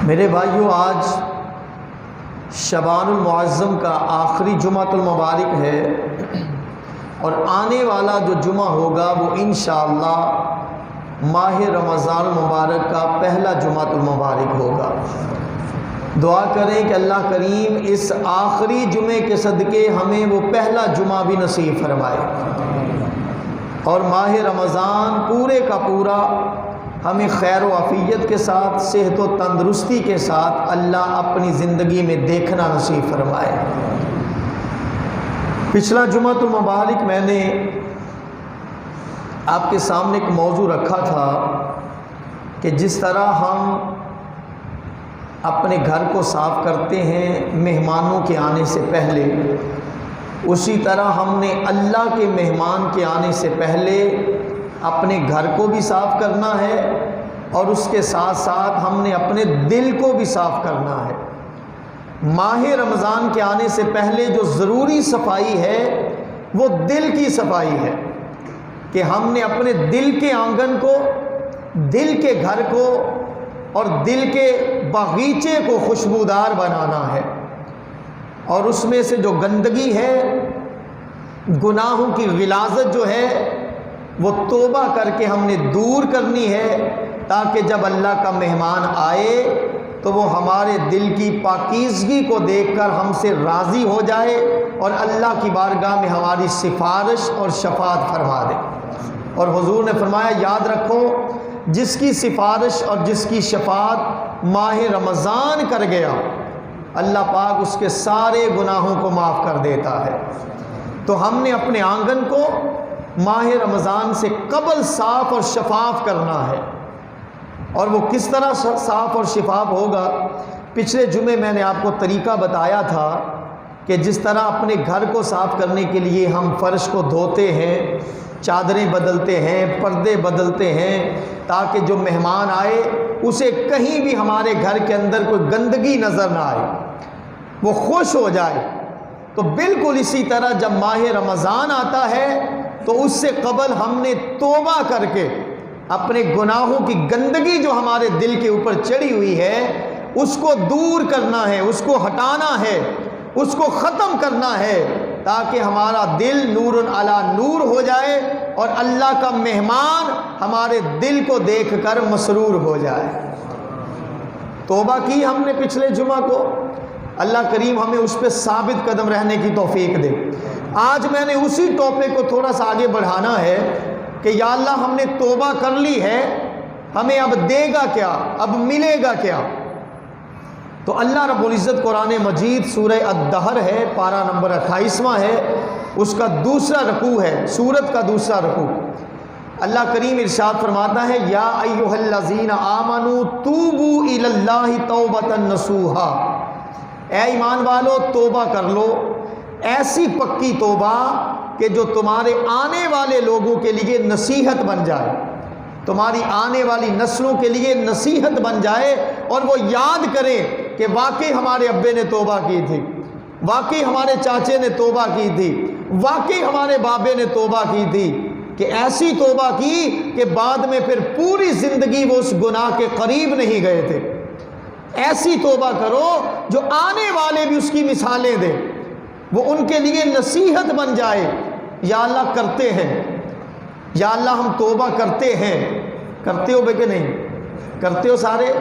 میرے بھائیوں، آج شعبان المعظم کا آخری جمعۃ المبارک ہے اور آنے والا جو جمعہ ہوگا وہ انشاءاللہ ماہ رمضان المبارک کا پہلا جمعۃ المبارک ہوگا۔ دعا کریں کہ اللہ کریم اس آخری جمعے کے صدقے ہمیں وہ پہلا جمعہ بھی نصیب فرمائے اور ماہ رمضان پورے کا پورا ہمیں خیر و عافیت کے ساتھ، صحت و تندرستی کے ساتھ اللہ اپنی زندگی میں دیکھنا نصیب فرمائے۔ پچھلا جمعۃ المبارک میں نے آپ کے سامنے ایک موضوع رکھا تھا کہ جس طرح ہم اپنے گھر کو صاف کرتے ہیں مہمانوں کے آنے سے پہلے، اسی طرح ہم نے اللہ کے مہمان کے آنے سے پہلے اپنے گھر کو بھی صاف کرنا ہے اور اس کے ساتھ ساتھ ہم نے اپنے دل کو بھی صاف کرنا ہے۔ ماہ رمضان کے آنے سے پہلے جو ضروری صفائی ہے وہ دل کی صفائی ہے کہ ہم نے اپنے دل کے آنگن کو، دل کے گھر کو اور دل کے باغیچے کو خوشبودار بنانا ہے، اور اس میں سے جو گندگی ہے، گناہوں کی غلاظت جو ہے، وہ توبہ کر کے ہم نے دور کرنی ہے تاکہ جب اللہ کا مہمان آئے تو وہ ہمارے دل کی پاکیزگی کو دیکھ کر ہم سے راضی ہو جائے اور اللہ کی بارگاہ میں ہماری سفارش اور شفاعت فرما دے۔ اور حضور نے فرمایا، یاد رکھو جس کی سفارش اور جس کی شفاعت ماہ رمضان کر گیا، اللہ پاک اس کے سارے گناہوں کو معاف کر دیتا ہے۔ تو ہم نے اپنے آنگن کو ماہ رمضان سے قبل صاف اور شفاف کرنا ہے، اور وہ کس طرح صاف اور شفاف ہوگا؟ پچھلے جمعے میں نے آپ کو طریقہ بتایا تھا کہ جس طرح اپنے گھر کو صاف کرنے کے لیے ہم فرش کو دھوتے ہیں، چادریں بدلتے ہیں، پردے بدلتے ہیں تاکہ جو مہمان آئے اسے کہیں بھی ہمارے گھر کے اندر کوئی گندگی نظر نہ آئے، وہ خوش ہو جائے۔ تو بالکل اسی طرح جب ماہ رمضان آتا ہے تو اس سے قبل ہم نے توبہ کر کے اپنے گناہوں کی گندگی جو ہمارے دل کے اوپر چڑھی ہوئی ہے اس کو دور کرنا ہے، اس کو ہٹانا ہے، اس کو ختم کرنا ہے تاکہ ہمارا دل نور علی نور ہو جائے اور اللہ کا مہمان ہمارے دل کو دیکھ کر مسرور ہو جائے۔ توبہ کی ہم نے پچھلے جمعہ کو، اللہ کریم ہمیں اس پہ ثابت قدم رہنے کی توفیق دے۔ آج میں نے اسی ٹاپک کو تھوڑا سا آگے بڑھانا ہے کہ یا اللہ ہم نے توبہ کر لی ہے، ہمیں اب دے گا کیا، اب ملے گا کیا؟ تو اللہ رب العزت قرآن مجید سورہ الدہر ہے، پارہ نمبر 28واں ہے، اس کا دوسرا رکوع ہے، سورت کا دوسرا رکوع۔ اللہ کریم ارشاد فرماتا ہے، یا ایھا الذین آمنوا توبوا الی اللہ توبۃ نصوحا، اے ایمان والو توبہ کر لو، ایسی پکی توبہ کہ جو تمہارے آنے والے لوگوں کے لیے نصیحت بن جائے، تمہاری آنے والی نسلوں کے لیے نصیحت بن جائے، اور وہ یاد کریں کہ واقعی ہمارے ابے نے توبہ کی تھی، واقعی ہمارے چاچے نے توبہ کی تھی، واقعی ہمارے بابے نے توبہ کی تھی، کہ ایسی توبہ کی کہ بعد میں پھر پوری زندگی وہ اس گناہ کے قریب نہیں گئے تھے۔ ایسی توبہ کرو جو آنے والے بھی اس کی مثالیں دیں، وہ ان کے لیے نصیحت بن جائے۔ یا اللہ کرتے ہیں، یا اللہ ہم توبہ کرتے ہیں، کرتے ہو بے کہ نہیں؟ کرتے ہو سارے؟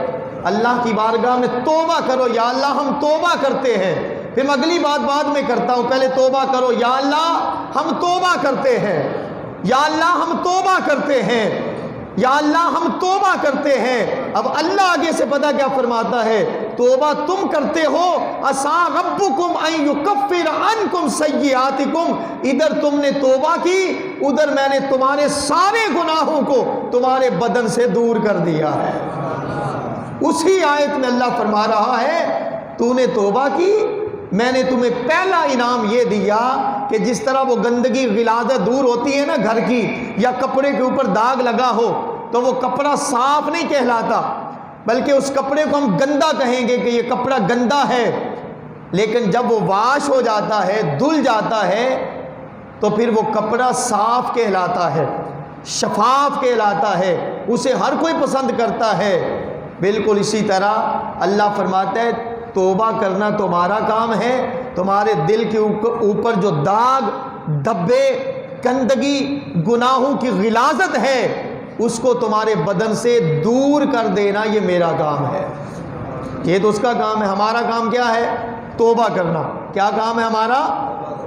اللہ کی بارگاہ میں توبہ کرو، یا اللہ ہم توبہ کرتے ہیں، پھر میں اگلی بات بعد میں کرتا ہوں، پہلے توبہ کرو، یا اللہ ہم توبہ کرتے ہیں، یا اللہ ہم توبہ کرتے ہیں، یا اللہ ہم توبہ کرتے ہیں۔ اب اللہ آگے سے پتہ کیا فرماتا ہے؟ توبہ تم کرتے ہو، عسیٰ ربکم ان یکفر عنکم سیئاتکم، ادھر تم نے توبہ کی، ادھر میں نے تمہارے سارے گناہوں کو تمہارے بدن سے دور کر دیا ہے۔ اسی آیت میں اللہ فرما رہا ہے، تو نے توبہ کی، میں نے تمہیں پہلا انعام یہ دیا کہ جس طرح وہ گندگی غلاظت دور ہوتی ہے نا گھر کی، یا کپڑے کے اوپر داغ لگا ہو تو وہ کپڑا صاف نہیں کہلاتا، بلکہ اس کپڑے کو ہم گندا کہیں گے کہ یہ کپڑا گندا ہے، لیکن جب وہ واش ہو جاتا ہے، دھل جاتا ہے، تو پھر وہ کپڑا صاف کہلاتا ہے، شفاف کہلاتا ہے، اسے ہر کوئی پسند کرتا ہے۔ بالکل اسی طرح اللہ فرماتا ہے توبہ کرنا تمہارا کام ہے، تمہارے دل کے اوپر جو داغ، دبے، گندگی، گناہوں کی غلاظت ہے اس کو تمہارے بدن سے دور کر دینا یہ میرا کام ہے۔ یہ تو اس کا کام ہے، ہمارا کام کیا ہے؟ توبہ کرنا۔ کیا کام ہے ہمارا؟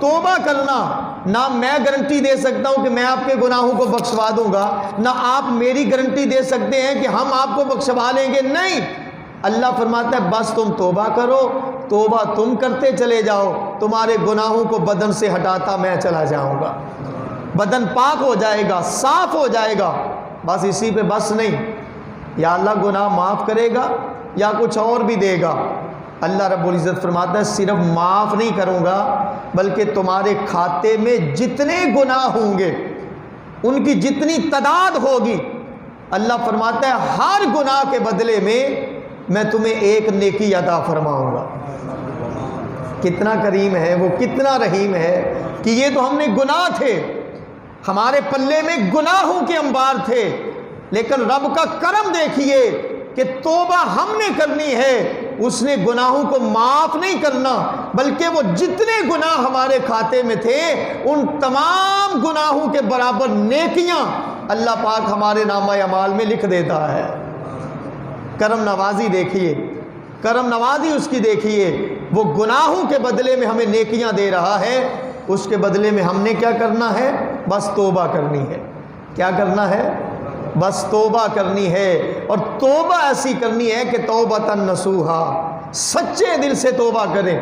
توبہ کرنا۔ نہ میں گارنٹی دے سکتا ہوں کہ میں آپ کے گناہوں کو بخشوا دوں گا، نہ آپ میری گارنٹی دے سکتے ہیں کہ ہم آپ کو بخشوا لیں گے، نہیں۔ اللہ فرماتا ہے بس تم توبہ کرو، توبہ تم کرتے چلے جاؤ، تمہارے گناہوں کو بدن سے ہٹاتا میں چلا جاؤں گا، بدن پاک ہو جائے گا، صاف ہو جائے گا۔ بس اسی پہ بس نہیں، یا اللہ گناہ معاف کرے گا یا کچھ اور بھی دے گا۔ اللہ رب العزت فرماتا ہے صرف معاف نہیں کروں گا بلکہ تمہارے کھاتے میں جتنے گناہ ہوں گے ان کی جتنی تعداد ہوگی، اللہ فرماتا ہے ہر گناہ کے بدلے میں تمہیں ایک نیکی عطا فرماؤں گا۔ کتنا کریم ہے وہ، کتنا رحیم ہے کہ یہ تو ہم نے گناہ تھے، ہمارے پلے میں گناہوں کے انبار تھے، لیکن رب کا کرم دیکھیے کہ توبہ ہم نے کرنی ہے، اس نے گناہوں کو معاف نہیں کرنا بلکہ وہ جتنے گناہ ہمارے کھاتے میں تھے ان تمام گناہوں کے برابر نیکیاں اللہ پاک ہمارے نامہ اعمال میں لکھ دیتا ہے۔ کرم نوازی دیکھیے، کرم نوازی اس کی دیکھیے، وہ گناہوں کے بدلے میں ہمیں نیکیاں دے رہا ہے، اس کے بدلے میں ہم نے کیا کرنا ہے؟ بس توبہ کرنی ہے۔ کیا کرنا ہے؟ بس توبہ کرنی ہے، اور توبہ ایسی کرنی ہے کہ توبۃ نصوحا، سچے دل سے توبہ کریں۔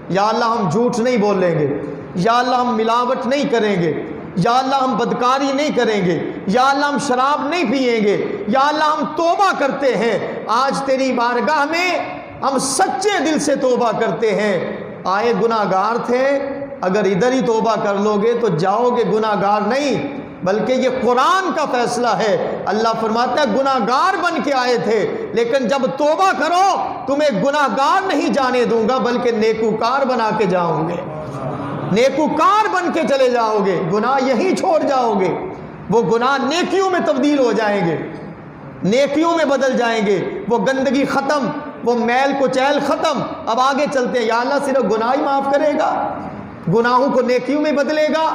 یا اللہ ہم جھوٹ نہیں بولیں گے، یا اللہ ہم ملاوٹ نہیں کریں گے، یا اللہ ہم بدکاری نہیں کریں گے، یا اللہ ہم شراب نہیں پئیں گے، یا اللہ ہم توبہ کرتے ہیں آج تیری بارگاہ میں، ہم سچے دل سے توبہ کرتے ہیں۔ آئے گناہ گار تھے، اگر ادھر ہی توبہ کر لو گے تو جاؤ گے گناہ گار نہیں، بلکہ یہ قرآن کا فیصلہ ہے۔ اللہ فرماتا ہے گناہ گار بن کے آئے تھے لیکن جب توبہ کرو تمہیں گناہ گار نہیں جانے دوں گا بلکہ نیکوکار بنا کے جاؤں گے، نیکوکار بن کے چلے جاؤ گے، گناہ یہیں چھوڑ جاؤ گے، وہ گناہ نیکیوں میں تبدیل ہو جائیں گے، نیکیوں میں بدل جائیں گے، وہ گندگی ختم، وہ میل کچیل ختم۔ اب آگے چلتے ہیں، یا اللہ صرف گناہ ہی معاف کرے گا، گناہوں کو نیکیوں میں بدلے گا؟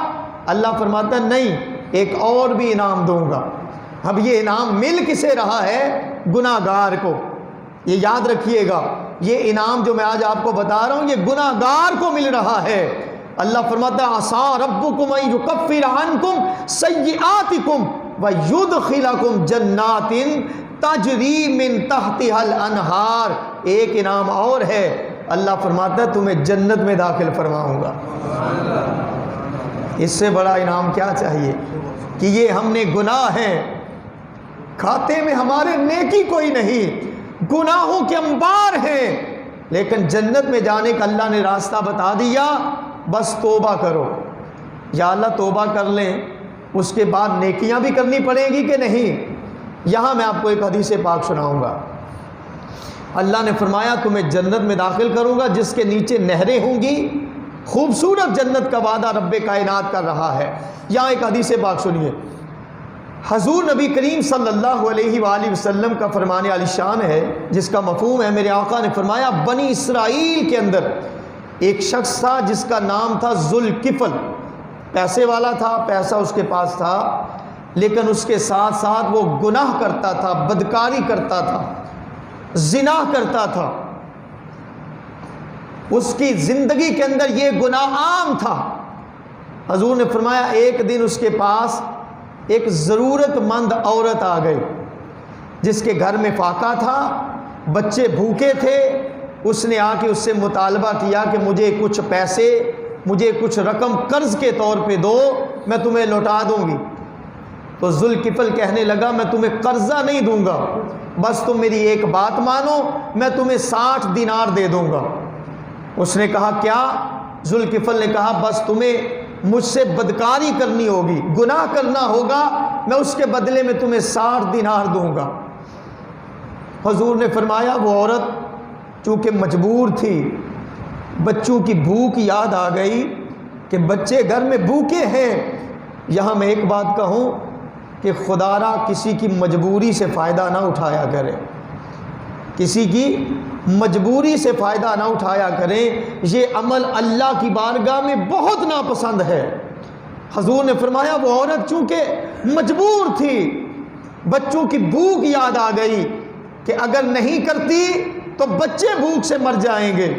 اللہ فرماتا ہے نہیں، ایک اور بھی انعام دوں گا۔ اب یہ انعام مل کسے رہا ہے؟ گناہ گار کو۔ یہ یاد رکھیے گا، یہ انعام جو میں آج آپ کو بتا رہا ہوں یہ گناہ گار کو مل رہا ہے۔ اللہ فرماتا ہے عسیٰ ربکم ان یکفر عنکم سیئاتکم ویدخلکم جنات تجری من تحتها الانہار۔ ایک انعام اور ہے، اللہ فرماتا ہے تمہیں جنت میں داخل فرماؤں گا۔ اس سے بڑا انعام کیا چاہیے کہ یہ ہم نے گناہ ہیں، کھاتے میں ہمارے نیکی کوئی نہیں، گناہوں کے انبار ہیں، لیکن جنت میں جانے کا اللہ نے راستہ بتا دیا، بس توبہ کرو۔ یا اللہ توبہ کر لیں، اس کے بعد نیکیاں بھی کرنی پڑیں گی کہ نہیں؟ یہاں میں آپ کو ایک حدیث پاک سناؤں گا۔ اللہ نے فرمایا تمہیں جنت میں داخل کروں گا جس کے نیچے نہریں ہوں گی، خوبصورت جنت کا وعدہ رب کائنات کر رہا ہے۔ یہاں ایک حدیث پاک سنیے، حضور نبی کریم صلی اللہ علیہ وآلہ وسلم کا فرمان عالی شان ہے جس کا مفہوم ہے، میرے آقا نے فرمایا بنی اسرائیل کے اندر ایک شخص تھا جس کا نام تھا ذوالکفل، پیسے والا تھا، پیسہ اس کے پاس تھا، لیکن اس کے ساتھ ساتھ وہ گناہ کرتا تھا، بدکاری کرتا تھا، زنا کرتا تھا، اس کی زندگی کے اندر یہ گناہ عام تھا۔ حضور نے فرمایا ایک دن اس کے پاس ایک ضرورت مند عورت آ گئی جس کے گھر میں فاقہ تھا، بچے بھوکے تھے، اس نے آ کے اس سے مطالبہ کیا کہ مجھے کچھ پیسے، مجھے کچھ رقم قرض کے طور پہ دو، میں تمہیں لوٹا دوں گی۔ تو ذوالکفل کہنے لگا میں تمہیں قرضہ نہیں دوں گا، بس تم میری ایک بات مانو، میں تمہیں 60 دینار دے دوں گا۔ اس نے کہا کیا؟ ذوالکفل نے کہا بس تمہیں مجھ سے بدکاری کرنی ہوگی، گناہ کرنا ہوگا، میں اس کے بدلے میں تمہیں 60 دینار دوں گا۔ حضور نے فرمایا وہ عورت چونکہ مجبور تھی، بچوں کی بھوک یاد آ گئی کہ بچے گھر میں بھوکے ہیں۔ یہاں میں ایک بات کہوں کہ خدا را کسی کی مجبوری سے فائدہ نہ اٹھایا کرے، کسی کی مجبوری سے فائدہ نہ اٹھایا کریں، یہ عمل اللہ کی بارگاہ میں بہت ناپسند ہے۔ حضور نے فرمایا وہ عورت چونکہ مجبور تھی، بچوں کی بھوک یاد آ گئی کہ اگر نہیں کرتی تو بچے بھوک سے مر جائیں گے،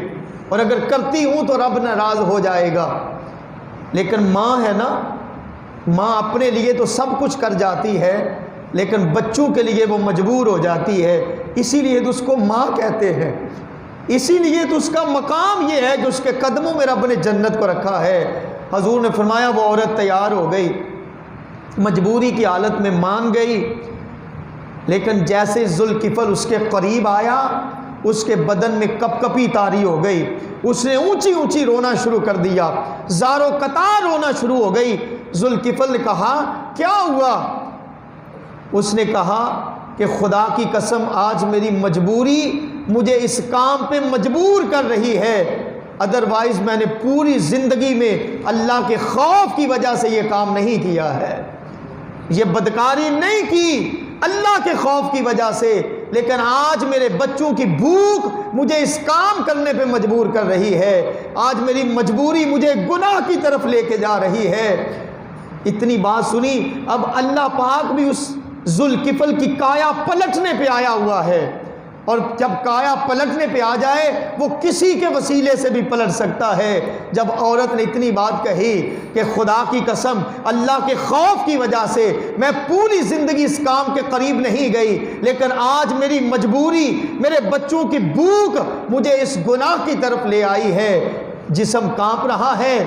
اور اگر کرتی ہوں تو رب ناراض ہو جائے گا۔ لیکن ماں ہے نا، ماں اپنے لیے تو سب کچھ کر جاتی ہے، لیکن بچوں کے لیے وہ مجبور ہو جاتی ہے، اسی لیے تو اس کو ماں کہتے ہیں، اسی لیے تو اس کا مقام یہ ہے کہ اس کے قدموں میں رب نے جنت کو رکھا ہے۔ حضور نے فرمایا وہ عورت تیار ہو گئی، مجبوری کی حالت میں مان گئی، لیکن جیسے ذوالکفل اس کے قریب آیا اس کے بدن میں کپ کپی طاری ہو گئی، اس نے اونچی اونچی رونا شروع کر دیا، زارو قطار رونا شروع ہو گئی۔ ذوالکفل نے کہا کیا ہوا؟ اس نے کہا کہ خدا کی قسم آج میری مجبوری مجھے اس کام پہ مجبور کر رہی ہے، ادروائز میں نے پوری زندگی میں اللہ کے خوف کی وجہ سے یہ کام نہیں کیا ہے، یہ بدکاری نہیں کی اللہ کے خوف کی وجہ سے، لیکن آج میرے بچوں کی بھوک مجھے اس کام کرنے پہ مجبور کر رہی ہے، آج میری مجبوری مجھے گناہ کی طرف لے کے جا رہی ہے۔ اتنی بات سنی، اب اللہ پاک بھی اس ذوالکفل کی کایا پلٹنے پہ آیا ہوا ہے، اور جب کایا پلٹنے پہ آ جائے وہ کسی کے وسیلے سے بھی پلٹ سکتا ہے۔ جب عورت نے اتنی بات کہی کہ خدا کی قسم اللہ کے خوف کی وجہ سے میں پوری زندگی اس کام کے قریب نہیں گئی، لیکن آج میری مجبوری، میرے بچوں کی بھوک مجھے اس گناہ کی طرف لے آئی ہے، جسم کانپ رہا ہے،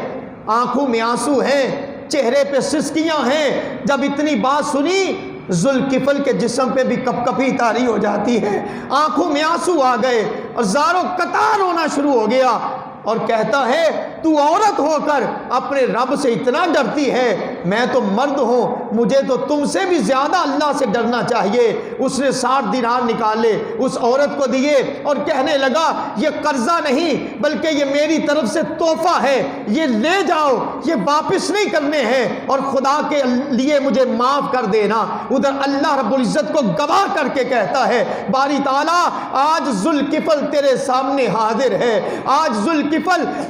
آنکھوں میں آنسو ہیں، چہرے پہ سسکیاں ہیں۔ جب اتنی بات سنی ذوالکفل کے جسم پہ بھی کپ کپی طاری ہو جاتی ہے، آنکھوں میں آنسو آ گئے اور زارو قطار ہونا شروع ہو گیا، اور کہتا ہے تو عورت ہو کر اپنے رب سے اتنا ڈرتی ہے، میں تو مرد ہوں، مجھے تو تم سے بھی زیادہ اللہ سے ڈرنا چاہیے۔ اس نے 60 دینار نکالے اس عورت کو دیے اور کہنے لگا یہ قرضہ نہیں بلکہ یہ میری طرف سے تحفہ ہے، یہ لے جاؤ، یہ واپس نہیں کرنے ہیں، اور خدا کے لیے مجھے معاف کر دینا۔ ادھر اللہ رب العزت کو گواہ کر کے کہتا ہے باری تعالیٰ آج ذوالکفل تیرے سامنے حاضر ہے، آج ذوالکفل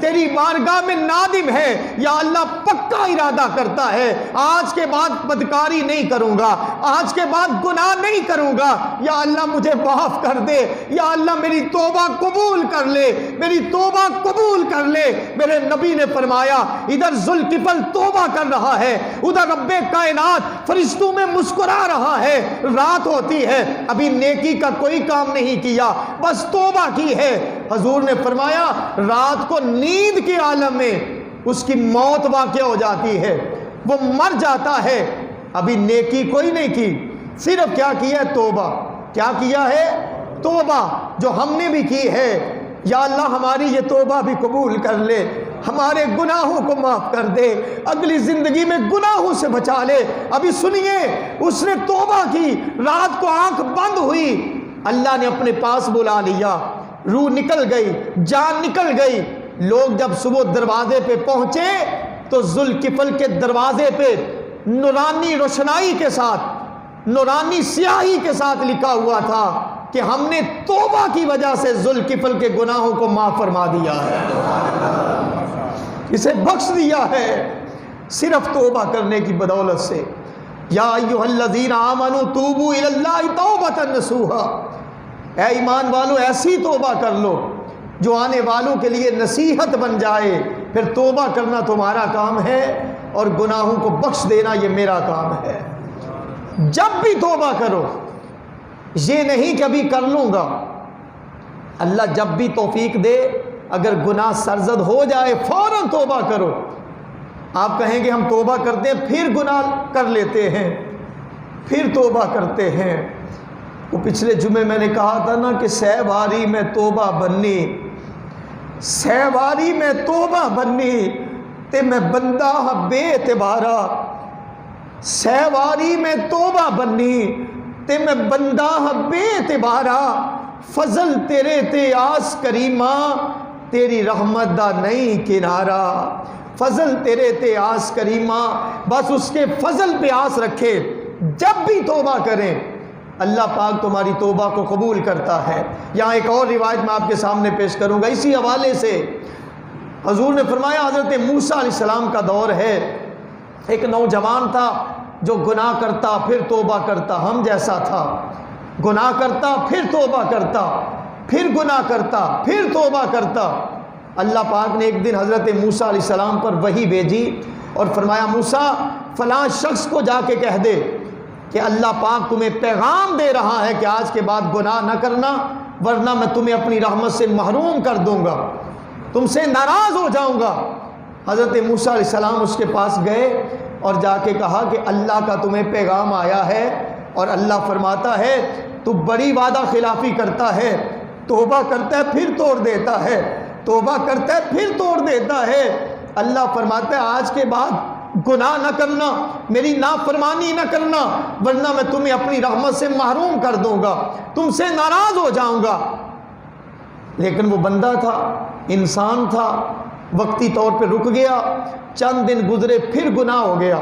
تیری بارگاہ میں نادم ہے، یا اللہ پکا ارادہ کرتا ہے آج کے بعد بدکاری نہیں کروں گا، آج کے بعد گناہ نہیں کروں گا، یا اللہ مجھے معاف کر دے، یا اللہ میری توبہ قبول کر لے، میری توبہ قبول کر لے۔ میرے نبی نے فرمایا ادھر ذوالکفل توبہ کر رہا ہے، ادھر رب کائنات فرشتوں میں مسکرا رہا ہے، رات ہوتی ہے، ابھی نیکی کا کوئی کام نہیں کیا، بس توبہ کی ہے۔ حضور نے فرمایا رات کو نیند کے عالم میں اس کی موت واقع ہو جاتی ہے، وہ مر جاتا ہے، ابھی نیکی کوئی نہیں کی، صرف کیا کیا ہے؟ توبہ۔ کیا کیا ہے؟ توبہ، جو ہم نے بھی کی ہے۔ یا اللہ ہماری یہ توبہ بھی قبول کر لے، ہمارے گناہوں کو معاف کر دے، اگلی زندگی میں گناہوں سے بچا لے۔ ابھی سنیے، اس نے توبہ کی، رات کو آنکھ بند ہوئی، اللہ نے اپنے پاس بلا لیا، روح نکل گئی، جان نکل گئی۔ لوگ جب صبح دروازے پہ پہنچے تو ذوالکفل کے دروازے پہ نورانی روشنائی کے ساتھ، نورانی سیاہی کے ساتھ لکھا ہوا تھا کہ ہم نے توبہ کی وجہ سے ذوالکفل کے گناہوں کو معاف فرما دیا ہے، اسے بخش دیا ہے، صرف توبہ کرنے کی بدولت سے۔ یا ایھا الذین آمنوا توبوا الی اللہ توبۃ نصوحا، اے ایمان والو ایسی توبہ کر لو جو آنے والوں کے لیے نصیحت بن جائے۔ پھر توبہ کرنا تمہارا کام ہے اور گناہوں کو بخش دینا یہ میرا کام ہے۔ جب بھی توبہ کرو، یہ نہیں کہ ابھی کر لوں گا، اللہ جب بھی توفیق دے، اگر گناہ سرزد ہو جائے فوراً توبہ کرو۔ آپ کہیں گے ہم توبہ کرتے ہیں پھر گناہ کر لیتے ہیں، پھر توبہ کرتے ہیں۔ وہ پچھلے جمعے میں نے کہا تھا نا کہ سہ باری میں توبہ بننی، سہ باری میں توبہ بننی تے میں بندہ بے اعتبارا، سہ باری میں توبہ بننی تے میں بندہ بے اعتبارا، فضل تیرے تے آس کریمہ تیری رحمت دا نہیں کنارا، فضل تیرے تے آس کریمہ، بس اس کے فضل پہ آس رکھے۔ جب بھی توبہ کریں اللہ پاک تمہاری توبہ کو قبول کرتا ہے۔ یہاں ایک اور روایت میں آپ کے سامنے پیش کروں گا اسی حوالے سے۔ حضور نے فرمایا حضرت موسیٰ علیہ السلام کا دور ہے، ایک نوجوان تھا جو گناہ کرتا پھر توبہ کرتا، ہم جیسا تھا، گناہ کرتا پھر توبہ کرتا، پھر گناہ کرتا پھر توبہ کرتا۔ اللہ پاک نے ایک دن حضرت موسیٰ علیہ السلام پر وحی بھیجی اور فرمایا موسیٰ فلاں شخص کو جا کے کہہ دے کہ اللہ پاک تمہیں پیغام دے رہا ہے کہ آج کے بعد گناہ نہ کرنا ورنہ میں تمہیں اپنی رحمت سے محروم کر دوں گا، تم سے ناراض ہو جاؤں گا۔ حضرت موسیٰ علیہ السلام اس کے پاس گئے اور جا کے کہا کہ اللہ کا تمہیں پیغام آیا ہے اور اللہ فرماتا ہے تو بڑی وعدہ خلافی کرتا ہے، توبہ کرتا ہے پھر توڑ دیتا ہے، توبہ کرتا ہے پھر توڑ دیتا ہے۔ اللہ فرماتا ہے آج کے بعد گناہ نہ کرنا، میری نافرمانی نہ کرنا ورنہ میں تمہیں اپنی رحمت سے محروم کر دوں گا، تم سے ناراض ہو جاؤں گا۔ لیکن وہ بندہ تھا، انسان تھا، وقتی طور پہ رک گیا، چند دن گزرے پھر گناہ ہو گیا،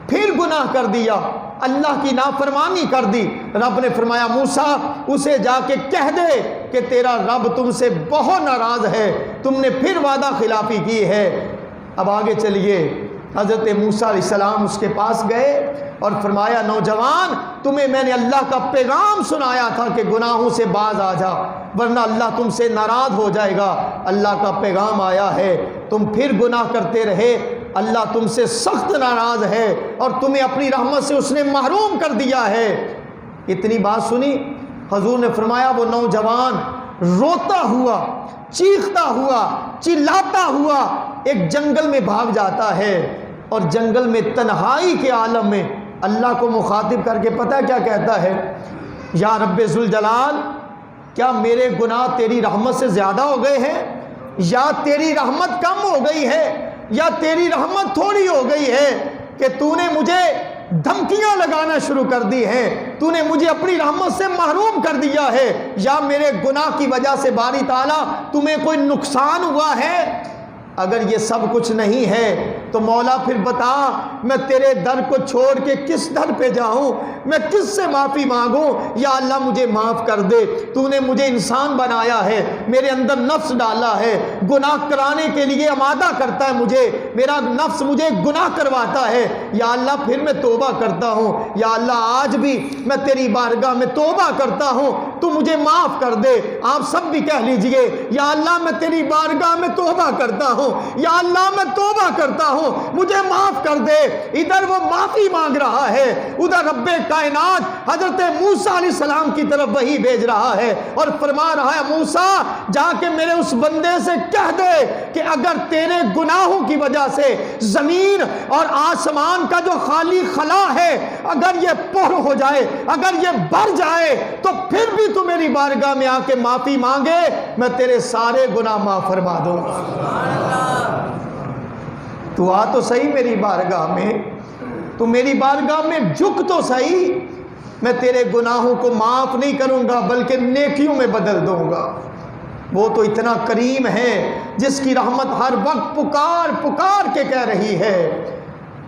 پھر گناہ کر دیا، اللہ کی نافرمانی کر دی۔ رب نے فرمایا موسیٰ اسے جا کے کہہ دے کہ تیرا رب تم سے بہت ناراض ہے، تم نے پھر وعدہ خلافی کی ہے۔ اب آگے چلیے، حضرت موسیٰ علیہ السلام اس کے پاس گئے اور فرمایا نوجوان تمہیں میں نے اللہ کا پیغام سنایا تھا کہ گناہوں سے باز آ جا ورنہ اللہ تم سے ناراض ہو جائے گا، اللہ کا پیغام آیا ہے، تم پھر گناہ کرتے رہے، اللہ تم سے سخت ناراض ہے اور تمہیں اپنی رحمت سے اس نے محروم کر دیا ہے۔ اتنی بات سنی، حضور نے فرمایا وہ نوجوان روتا ہوا، چیختا ہوا، چلاتا ہوا ایک جنگل میں بھاگ جاتا ہے اور جنگل میں تنہائی کے عالم میں اللہ کو مخاطب کر کے پتہ کیا کہتا ہے؟ یا رب ذوالجلال کیا میرے گناہ تیری رحمت سے زیادہ ہو گئے ہیں یا تیری رحمت کم ہو گئی ہے یا تیری رحمت تھوڑی ہو گئی ہے کہ تو نے مجھے دھمکیاں لگانا شروع کر دی ہیں، تو نے مجھے اپنی رحمت سے محروم کر دیا ہے، یا میرے گناہ کی وجہ سے باری تعالیٰ تمہیں کوئی نقصان ہوا ہے؟ اگر یہ سب کچھ نہیں ہے تو مولا پھر بتا میں تیرے در کو چھوڑ کے کس در پہ جاؤں، میں کس سے معافی مانگوں؟ یا اللہ مجھے معاف کر دے، تو نے مجھے انسان بنایا ہے، میرے اندر نفس ڈالا ہے، گناہ کرانے کے لیے آمادہ کرتا ہے مجھے، میرا نفس مجھے گناہ کرواتا ہے، یا اللہ پھر میں توبہ کرتا ہوں، یا اللہ آج بھی میں تیری بارگاہ میں توبہ کرتا ہوں، تو مجھے معاف کر دے۔ آپ سب بھی کہہ لیجئے یا اللہ میں تیری بارگاہ میں توبہ کرتا ہوں، یا اللہ میں توبہ کرتا ہوں، مجھے معاف کر دے۔ ادھر وہ معافی مانگ رہا ہے، ادھر رب کائنات حضرت موسیٰ علیہ السلام کی طرف وحی بھیج رہا ہے اور فرما رہا ہے موسیٰ جا کے میرے اس بندے سے کہہ دے کہ اگر تیرے گناہوں کی وجہ سے زمین اور آسمان کا جو خالی خلا ہے اگر یہ پر ہو جائے، اگر یہ بھر جائے، تو پھر بھی تو میری بارگاہ میں آ کے معافی مانگے، میں تیرے سارے گناہ معاف فرما دوں گا۔ تو آ تو صحیح میری بارگاہ میں، تو میری بارگاہ میں جھک تو صحیح، میں تیرے گناہوں کو معاف نہیں کروں گا بلکہ نیکیوں میں بدل دوں گا۔ وہ تو اتنا کریم ہے جس کی رحمت ہر وقت پکار پکار کے کہہ رہی ہے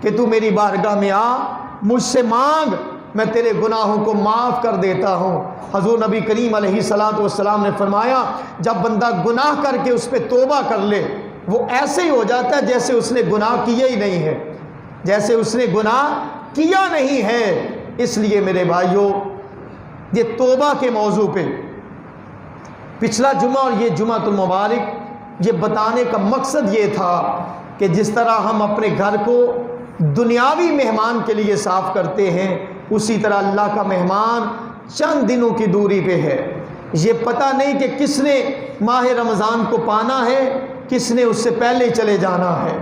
کہ تو میری بارگاہ میں آ، مجھ سے مانگ، میں تیرے گناہوں کو معاف کر دیتا ہوں۔ حضور نبی کریم علیہ السلام نے فرمایا جب بندہ گناہ کر کے اس پہ توبہ کر لے وہ ایسے ہی ہو جاتا ہے جیسے اس نے گناہ کیا ہی نہیں ہے، جیسے اس نے گناہ کیا نہیں ہے۔ اس لیے میرے بھائیوں یہ توبہ کے موضوع پہ پچھلا جمعہ اور یہ جمعۃ المبارک یہ بتانے کا مقصد یہ تھا کہ جس طرح ہم اپنے گھر کو دنیاوی مہمان کے لیے صاف کرتے ہیں اسی طرح اللہ کا مہمان چند دنوں کی دوری پہ ہے۔ یہ پتہ نہیں کہ کس نے ماہ رمضان کو پانا ہے، کس نے اس سے پہلے چلے جانا ہے۔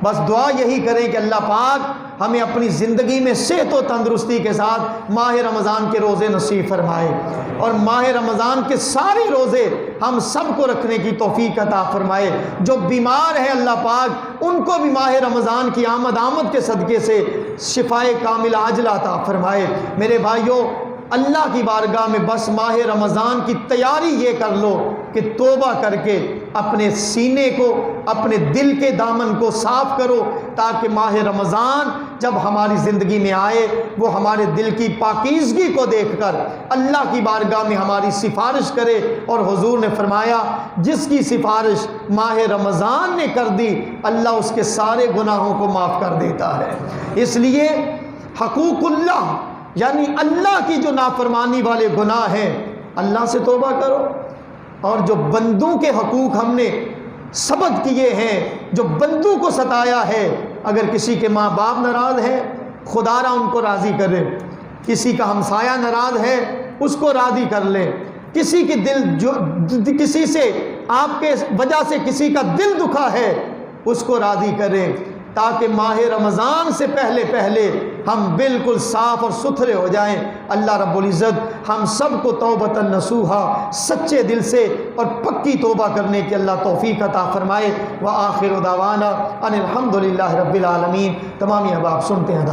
بس دعا یہی کریں کہ اللہ پاک ہمیں اپنی زندگی میں صحت و تندرستی کے ساتھ ماہ رمضان کے روزے نصیب فرمائے اور ماہ رمضان کے سارے روزے ہم سب کو رکھنے کی توفیق عطا فرمائے۔ جو بیمار ہیں اللہ پاک ان کو بھی ماہ رمضان کی آمد کے صدقے سے شفائے کامل عاجلہ عطا فرمائے۔ میرے بھائیوں اللہ کی بارگاہ میں بس ماہ رمضان کی تیاری یہ کر لو کہ توبہ کر کے اپنے سینے کو، اپنے دل کے دامن کو صاف کرو تاکہ ماہ رمضان جب ہماری زندگی میں آئے وہ ہمارے دل کی پاکیزگی کو دیکھ کر اللہ کی بارگاہ میں ہماری سفارش کرے، اور حضور نے فرمایا جس کی سفارش ماہ رمضان نے کر دی اللہ اس کے سارے گناہوں کو معاف کر دیتا ہے۔ اس لیے حقوق اللہ یعنی اللہ کی جو نافرمانی والے گناہ ہیں اللہ سے توبہ کرو، اور جو بندوں کے حقوق ہم نے سبق کیے ہیں، جو بندوں کو ستایا ہے، اگر کسی کے ماں باپ ناراض ہیں خدا را ان کو راضی کرے، کسی کا ہمسایہ ناراض ہے اس کو راضی کر لے، کسی کے کسی سے آپ کے وجہ سے کسی کا دل دکھا ہے اس کو راضی کریں، تاکہ ماہ رمضان سے پہلے ہم بالکل صاف اور ستھرے ہو جائیں۔ اللہ رب العزت ہم سب کو توبۃ نصوحا سچے دل سے اور پکی توبہ کرنے کی اللہ توفیق عطا فرمائے۔ وآخر دعوانا ان الحمد للہ رب العالمین۔ تمامی احباب سنتے ہیں۔